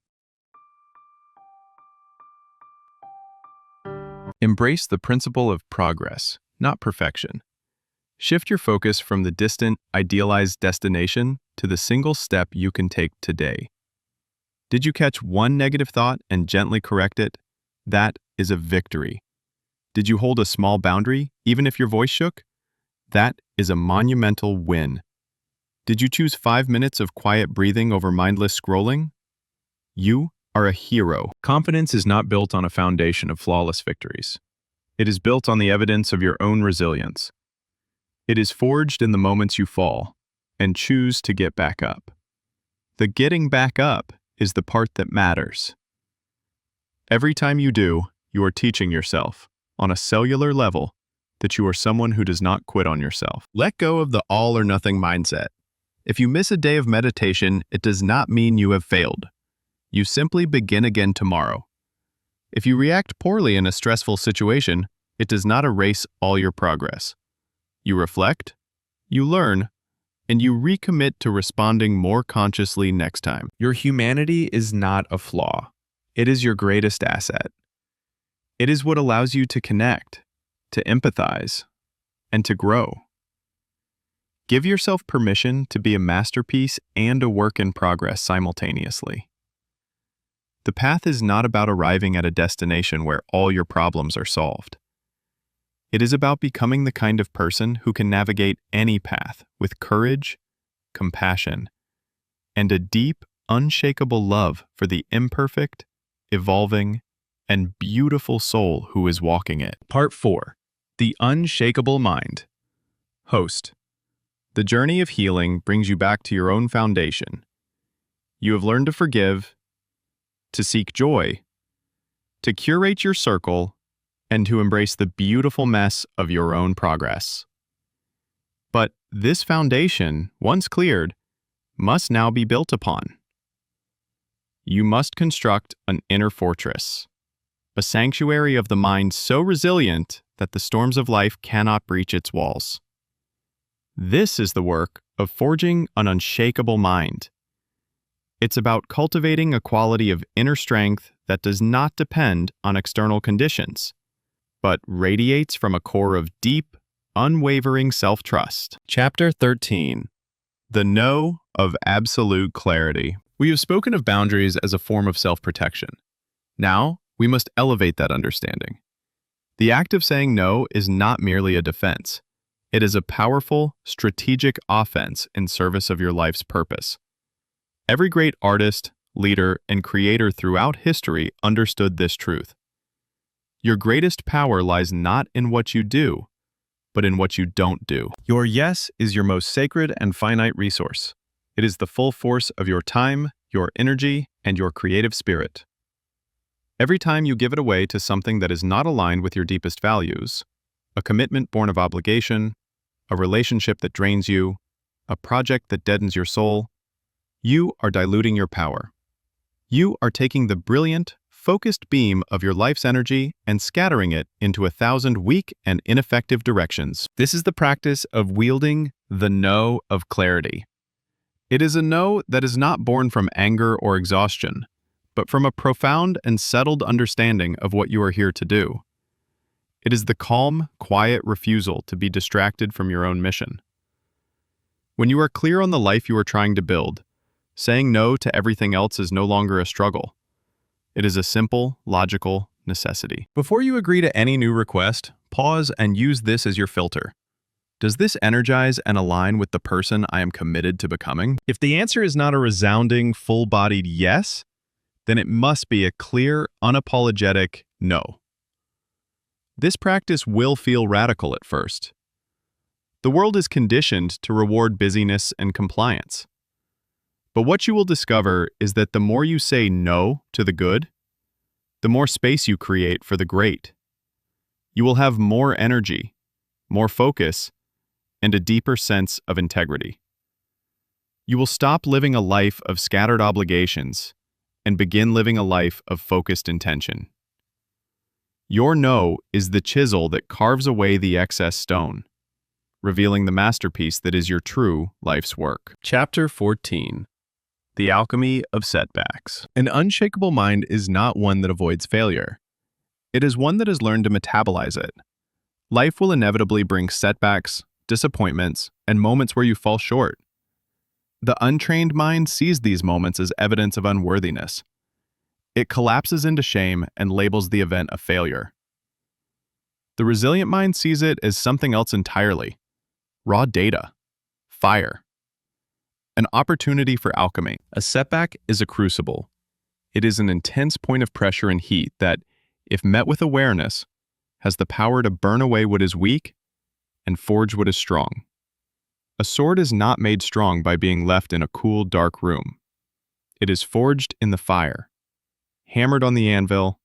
Speaker 1: Embrace the principle of progress, not perfection. Shift your focus from the distant, idealized destination to the single step you can take today. Did you catch one negative thought and gently correct it? That is a victory. Did you hold a small boundary, even if your voice shook? That is a monumental win. Did you choose 5 minutes of quiet breathing over mindless scrolling? You are a hero. Confidence is not built on a foundation of flawless victories. It is built on the evidence of your own resilience. It is forged in the moments you fall and choose to get back up. The getting back up is the part that matters. Every time you do, you are teaching yourself, on a cellular level, that you are someone who does not quit on yourself. Let go of the all or nothing mindset. If you miss a day of meditation, it does not mean you have failed. You simply begin again tomorrow. If you react poorly in a stressful situation, it does not erase all your progress. You reflect, you learn, and you recommit to responding more consciously next time. Your humanity is not a flaw. It is your greatest asset. It is what allows you to connect, to empathize, and to grow. Give yourself permission to be a masterpiece and a work in progress simultaneously. The path is not about arriving at a destination where all your problems are solved. It is about becoming the kind of person who can navigate any path with courage, compassion, and a deep, unshakable love for the imperfect, evolving, and beautiful soul who is walking it.
Speaker 2: Part 4. The Unshakable Mind. Host. The journey of healing brings you back to your own foundation. You have learned to forgive, to seek joy, to curate your circle, and to embrace the beautiful mess of your own progress. But this foundation, once cleared, must now be built upon. You must construct an inner fortress, a sanctuary of the mind so resilient that the storms of life cannot breach its walls. This is the work of forging an unshakable mind. It's about cultivating a quality of inner strength that does not depend on external conditions, but radiates from a core of deep, unwavering self-trust. Chapter 13. The No of Absolute Clarity. We have spoken of boundaries as a form of self-protection. Now, we must elevate that understanding. The act of saying no is not merely a defense. It is a powerful, strategic offense in service of your life's purpose. Every great artist, leader, and creator throughout history understood this truth. Your greatest power lies not in what you do, but in what you don't do. Your yes is your most sacred and finite resource. It is the full force of your time, your energy, and your creative spirit. Every time you give it away to something that is not aligned with your deepest values, a commitment born of obligation, a relationship that drains you, a project that deadens your soul, you are diluting your power. You are taking the brilliant, focused beam of your life's energy and scattering it into 1,000 weak and ineffective directions. This is the practice of wielding the no of clarity. It is a no that is not born from anger or exhaustion, but from a profound and settled understanding of what you are here to do. It is the calm, quiet refusal to be distracted from your own mission. When you are clear on the life you are trying to build, saying no to everything else is no longer a struggle. It is a simple, logical necessity. Before you agree to any new request, pause and use this as your filter. Does this energize and align with the person I am committed to becoming? If the answer is not a resounding, full-bodied yes, then it must be a clear, unapologetic no. This practice will feel radical at first. The world is conditioned to reward busyness and compliance. But what you will discover is that the more you say no to the good, the more space you create for the great. You will have more energy, more focus, and a deeper sense of integrity. You will stop living a life of scattered obligations and begin living a life of focused intention. Your no is the chisel that carves away the excess stone, revealing the masterpiece that is your true life's work. Chapter 14. The Alchemy of Setbacks. An unshakable mind is not one that avoids failure. It is one that has learned to metabolize it. Life will inevitably bring setbacks, disappointments, and moments where you fall short. The untrained mind sees these moments as evidence of unworthiness. It collapses into shame and labels the event a failure. The resilient mind sees it as something else entirely: raw data, fire, an opportunity for alchemy. A setback is a crucible. It is an intense point of pressure and heat that, if met with awareness, has the power to burn away what is weak and forge what is strong. A sword is not made strong by being left in a cool, dark room. It is forged in the fire, hammered on the anvil,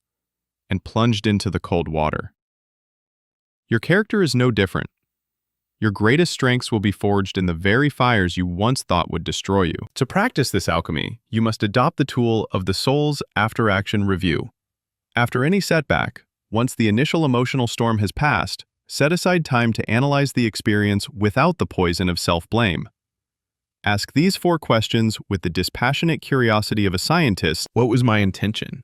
Speaker 2: and plunged into the cold water. Your character is no different. Your greatest strengths will be forged in the very fires you once thought would destroy you. To practice this alchemy, you must adopt the tool of the soul's after-action review. After any setback, once the initial emotional storm has passed, set aside time to analyze the experience without the poison of self-blame. Ask these 4 questions with the dispassionate curiosity of a scientist. What was my intention?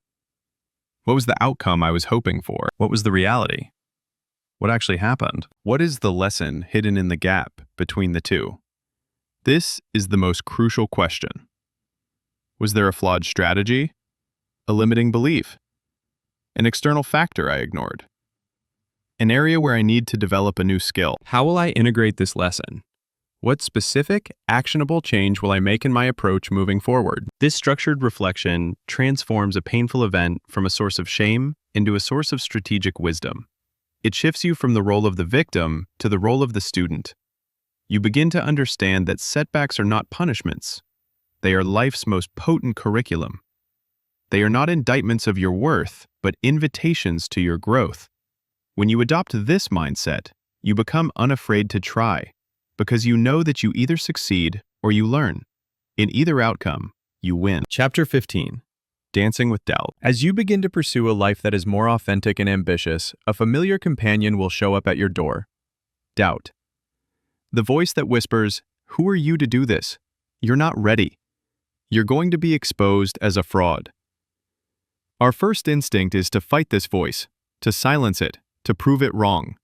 Speaker 2: What was the outcome I was hoping for? What was the reality? What actually happened? What is the lesson hidden in the gap between the two? This is the most crucial question. Was there a flawed strategy? A limiting belief? An external factor I ignored? An area where I need to develop a new skill? How will I integrate this lesson? What specific, actionable change will I make in my approach moving forward? This structured reflection transforms a painful event from a source of shame
Speaker 1: into a source of strategic wisdom. It shifts you from the role of the victim to the role of the student. You begin to understand that setbacks are not punishments. They are life's most potent curriculum. They are not indictments of your worth, but invitations to your growth. When you adopt this mindset, you become unafraid to try, because you know that you either succeed or you learn. In either outcome, you win.
Speaker 2: Chapter 15.
Speaker 1: Dancing with Doubt.
Speaker 2: As you begin to pursue a life that is more authentic and ambitious, a familiar companion will show up at your door. Doubt. The voice that whispers, "Who are you to do this? You're not ready. You're going to be exposed as a fraud." Our first instinct is to fight this voice, to silence it, to prove it wrong.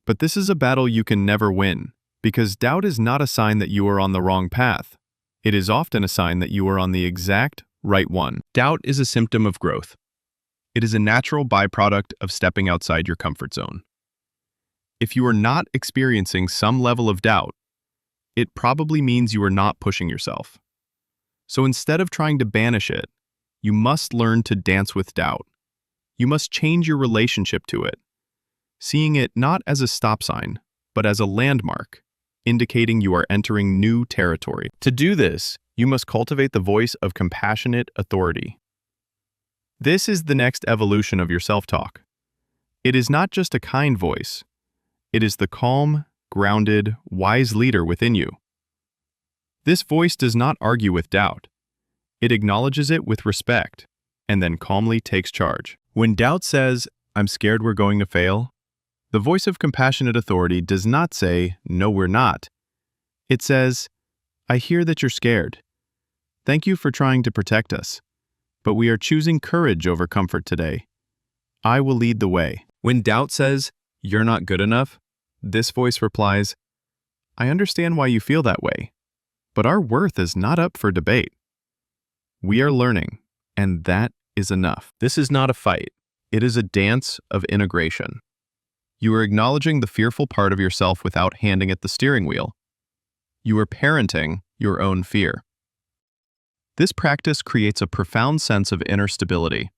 Speaker 2: But this is a battle you can never win, because doubt is not a sign that you are on the wrong path. It is often a sign that you are on the exact right one. Doubt is a symptom of growth. It is a natural byproduct of stepping outside your comfort zone. If you are not experiencing some level of doubt, it probably means you are not pushing yourself. So instead of trying to banish it, you must learn to dance with doubt. You must change your relationship to it, seeing it not as a stop sign, but as a landmark, indicating you are entering new territory. To do this, you must cultivate the voice of compassionate authority. This is the next evolution of your self-talk. It is not just a kind voice. It is the calm, grounded, wise leader within you. This voice does not argue with doubt. It acknowledges it with respect, and then calmly takes charge. When doubt says, "I'm scared we're going to fail," the voice of compassionate authority does not say, "No, we're not." It says, "I hear that you're scared. Thank you for trying to protect us, but we are choosing courage over comfort today. I will lead the way." When doubt says, "You're not good enough," this voice replies, "I understand why you feel that way, but our worth is not up for debate. We are learning, and that is enough." This is not a fight. It is a dance of integration. You are acknowledging the fearful part of yourself without handing it the steering wheel. You are parenting your own fear. This practice creates a profound sense of inner stability.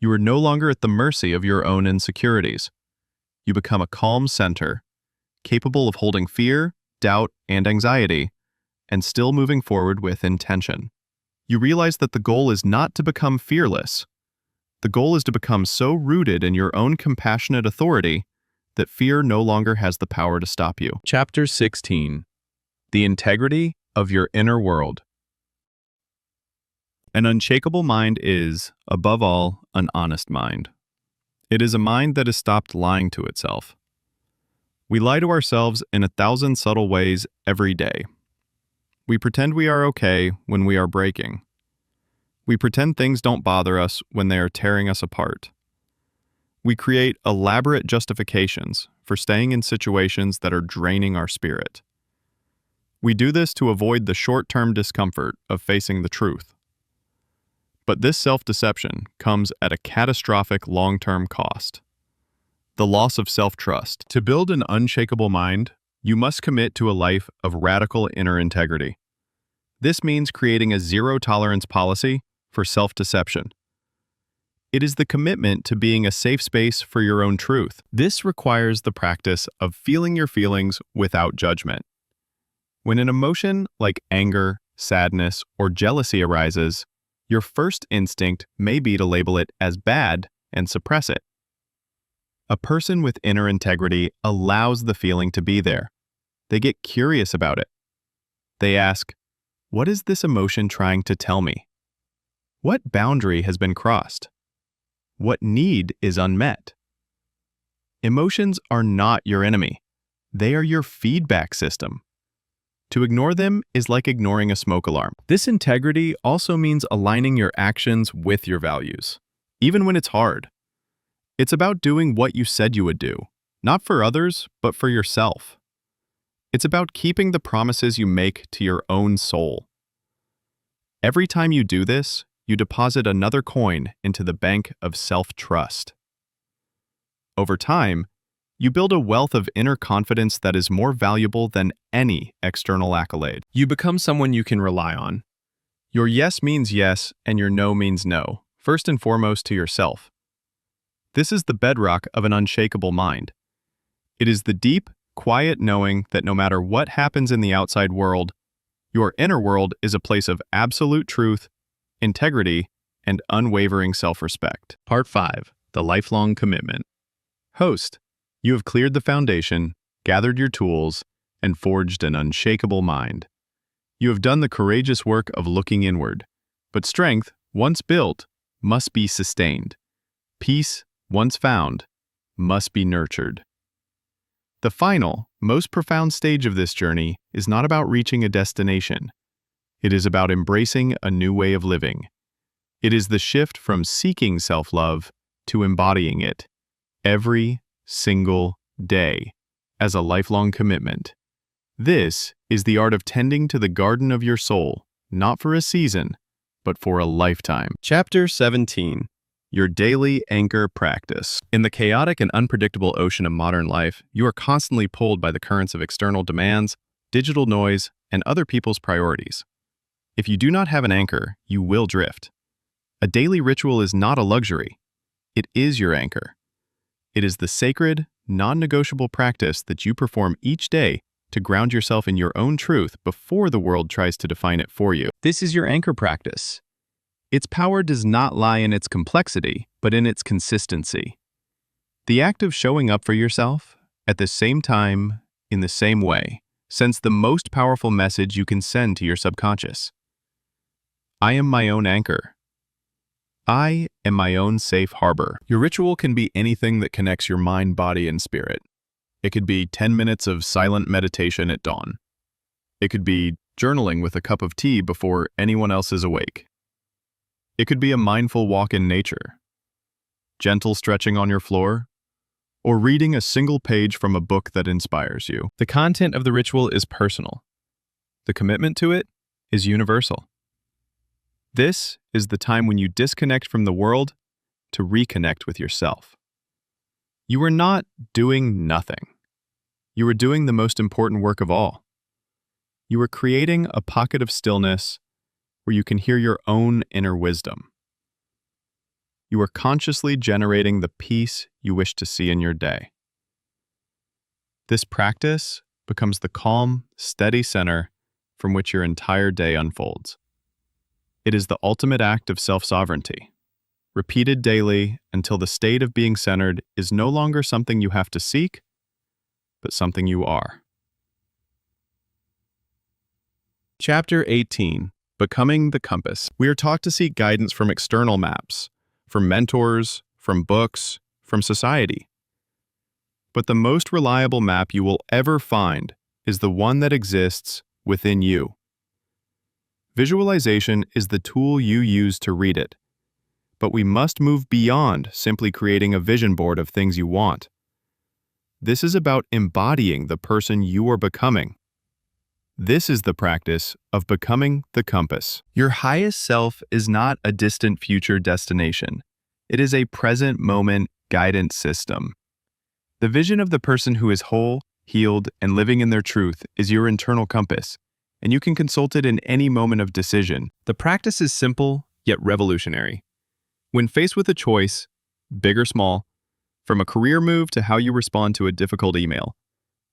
Speaker 2: You are no longer at the mercy of your own insecurities. You become a calm center, capable of holding fear, doubt, and anxiety, and still moving forward with intention. You realize that the goal is not to become fearless. The goal is to become so rooted in your own compassionate authority that fear no longer has the power to stop you. Chapter 16. The integrity of your inner world. An unshakable mind is, above all, an honest mind. It is a mind that has stopped lying to itself. We lie to ourselves in 1,000 subtle ways every day. We pretend we are okay when we are breaking. We pretend things don't bother us when they are tearing us apart. We create elaborate justifications for staying in situations that are draining our spirit. We do this to avoid the short-term discomfort of facing the truth. But this self-deception comes at a catastrophic long-term cost: the loss of self-trust. To build an unshakable mind, you must commit to a life of radical inner integrity. This means creating a zero-tolerance policy for self-deception. It is the commitment to being a safe space for your own truth. This requires the practice of feeling your feelings without judgment. When an emotion like anger, sadness, or jealousy arises, your first instinct may be to label it as bad and suppress it. A person with inner integrity allows the feeling to be there. They get curious about it. They ask, "What is this emotion trying to tell me? What boundary has been crossed? What need is unmet?" Emotions are not your enemy. They are your feedback system. To ignore them is like ignoring a smoke alarm. This integrity also means aligning your actions with your values, even when it's hard. It's about doing what you said you would do, not for others, but for yourself. It's about keeping the promises you make to your own soul. Every time you do this, you deposit another coin into the bank of self-trust. Over time, you build a wealth of inner confidence that is more valuable than any external accolade. You become someone you can rely on. Your yes means yes, and your no means no, first and foremost to yourself.
Speaker 1: This is the bedrock of an unshakable mind. It is the deep, quiet knowing that no matter what happens in the outside world, your inner world is a place of absolute truth, integrity, and unwavering self-respect. Part 5. The Lifelong Commitment. Host, you have cleared the foundation, gathered your tools, and forged an unshakable mind. You have done the courageous work of looking inward, but strength, once built, must be sustained. Peace, once found, must be nurtured. The final, most profound stage of this journey is not about reaching a destination. It is about embracing a new way of living. It is the shift from seeking self-love to embodying it every single day as a lifelong commitment. This is the art of tending to the garden of your soul, not for a season, but for a lifetime. Chapter 17. Your daily anchor practice. In the chaotic and unpredictable ocean of modern life, you are constantly pulled by the currents of external demands, digital noise, and other people's priorities. If you do not have an anchor, you will drift. A daily ritual is not a luxury. It is your anchor. It is the sacred, non-negotiable practice that you perform each day to ground yourself in your own truth before the world tries to define it for you. This is your anchor practice. Its power does not lie in its complexity, but in its consistency. The act of showing up for yourself, at the same time, in the same way, sends the most powerful message you can send to your subconscious. I am my own anchor. I am my own safe harbor. Your ritual can be anything that connects your mind, body, and spirit. It could be 10 minutes of silent meditation at dawn. It could be journaling with a cup of tea before anyone else is awake. It could be a mindful walk in nature, gentle stretching on your floor, or reading a single page from a book that inspires you. The content of the ritual is personal. The commitment to it is universal. This is the time when you disconnect from the world to reconnect with yourself. You are not doing nothing. You are doing the most important work of all. You are creating a pocket of stillness where you can hear your own inner wisdom. You are consciously generating the peace you wish to see in your day. This practice becomes the calm, steady center from which your entire day unfolds. It is the ultimate act of self-sovereignty, repeated daily until the state of being centered is no longer something you have to seek, but something you are. Chapter 18. Becoming the compass. We are taught to seek guidance from external maps, from mentors, from books, from society. But the most reliable map you will ever find is the one that exists within you. Visualization is the tool you use to read it, but we must move beyond simply creating a vision board of things you want. This is about embodying the person you are becoming. This is the practice of becoming the compass. Your highest self is not a distant future destination. It is a present moment guidance system. The vision of the person who is whole, healed, and living in their truth is your internal compass, and you can consult it in any moment of decision. The practice is simple, yet revolutionary. When faced with a choice, big or small, from a career move to how you respond to a difficult email,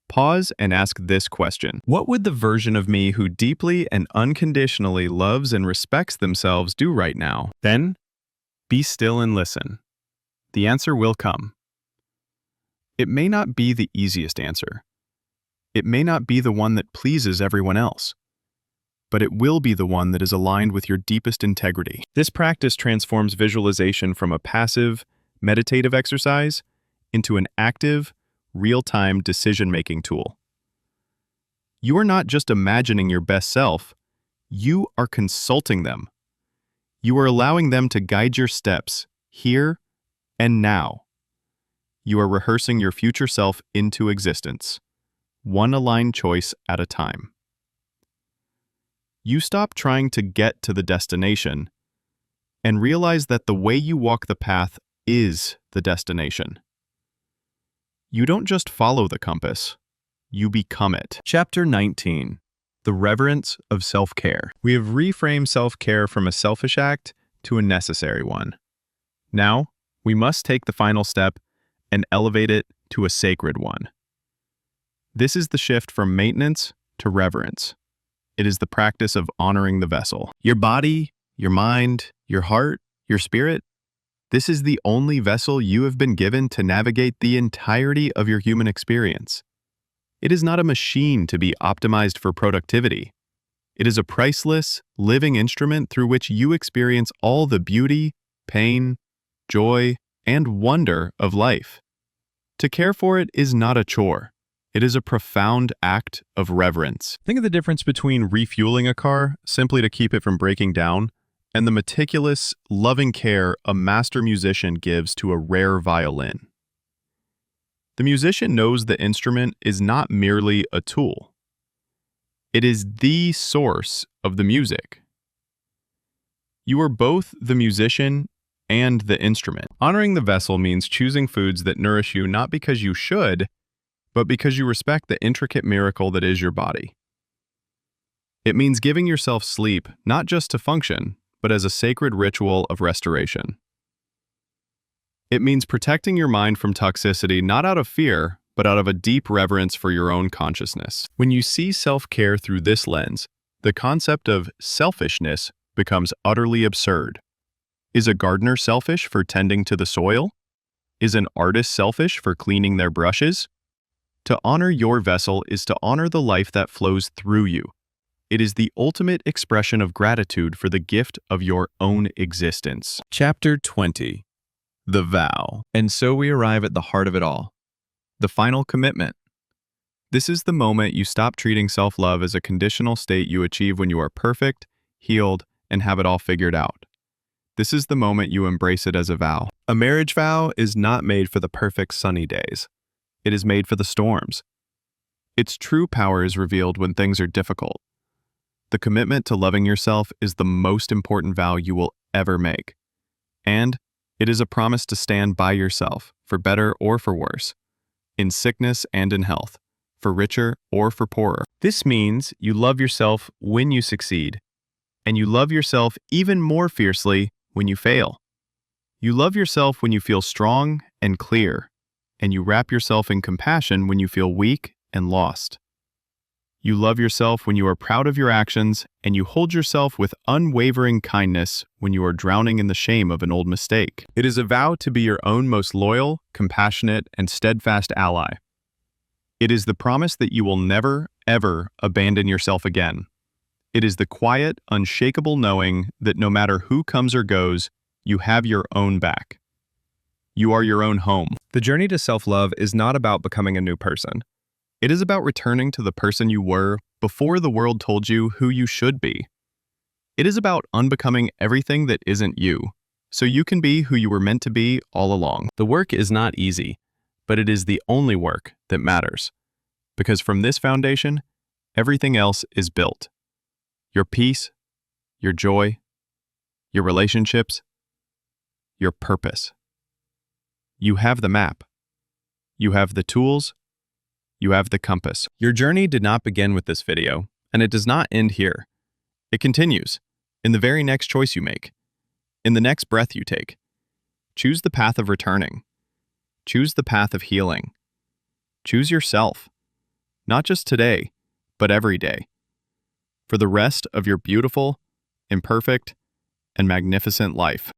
Speaker 1: pause and ask this question. What would the version of me who deeply and unconditionally loves and respects themselves do right now? Then, be still and listen. The answer will come. It may not be the easiest answer. It may not be the one that pleases everyone else, but it will be the one that is aligned with your deepest integrity. This practice transforms visualization from a passive, meditative exercise into an active, real-time decision-making tool. You are not just imagining your best self, you are consulting them. You are allowing them to guide your steps here and now. You are rehearsing your future self into existence, one aligned choice at a time. You stop trying to get to the destination and realize that the way you walk the path is the destination. You don't just follow the compass, you become it. Chapter 19. The Reverence of Self-Care. We have reframed self-care from a selfish act to a necessary one. Now, We must take the final step and elevate it to a sacred one. This is the shift from maintenance to reverence. It is the practice of honoring the vessel. Your body, your mind, your heart, your spirit, this is the only vessel you have been given to navigate the entirety of your human experience. It is not a machine to be optimized for productivity. It is a priceless, living instrument through which you experience all the beauty, pain, joy, and wonder of life. To care for it is not a chore. It is a profound act of reverence. Think of the difference between refueling a car simply to keep it from breaking down and the meticulous, loving care a master musician gives to a rare violin. The musician knows the instrument is not merely a tool. It is the source of the music. You are both the musician and the instrument. Honoring the vessel means choosing foods that nourish you not because you should, but because you respect the intricate miracle that is your body. It means giving yourself sleep not just to function, but as a sacred ritual of restoration. It means protecting your mind from toxicity not out of fear, but out of a deep reverence for your own consciousness. When you see self-care through this lens, the concept of selfishness becomes utterly absurd. Is a gardener selfish for tending to the soil? Is an artist selfish for cleaning their brushes? To honor your vessel is to honor the life that flows through you. It is the ultimate expression of gratitude for the gift of your own existence. Chapter 20. The Vow. And so we arrive at the heart of it all. The final commitment. This is the moment you stop treating self-love as a conditional state you achieve when you are perfect, healed, and have it all figured out. This is the moment you embrace it as a vow. A marriage vow is not made for the perfect sunny days. It is made for the storms. Its true power is revealed when things are difficult. The commitment to loving yourself is the most important vow you will ever make. And it is a promise to stand by yourself, for better or for worse, in sickness and in health, for richer or for poorer. This means you love yourself when you succeed, and you love yourself even more fiercely when you fail. You love yourself when you feel strong and clear, and you wrap yourself in compassion when you feel weak and lost. You love yourself when you are proud of your actions, and you hold yourself with unwavering kindness when you are drowning in the shame of an old mistake. It is a vow to be your own most loyal, compassionate, and steadfast ally. It is the promise that you will never, ever abandon yourself again. It is the quiet, unshakable knowing that no matter who comes or goes, you have your own back. You are your own home. The journey to self-love is not about becoming a new person. It is about returning to the person you were before the world told you who you should be. It is about unbecoming everything that isn't you, so you can be who you were meant to be all along. The work is not easy, but it is the only work that matters. Because from this foundation, everything else is built. Your peace, your joy, your relationships, your purpose. You have the map. You have the tools. You have the compass. Your journey did not begin with this video, and it does not end here. It continues in the very next choice you make, in the next breath you take. Choose the path of returning. Choose the path of healing. Choose yourself, not just today, but every day, for the rest of your beautiful, imperfect, and magnificent life.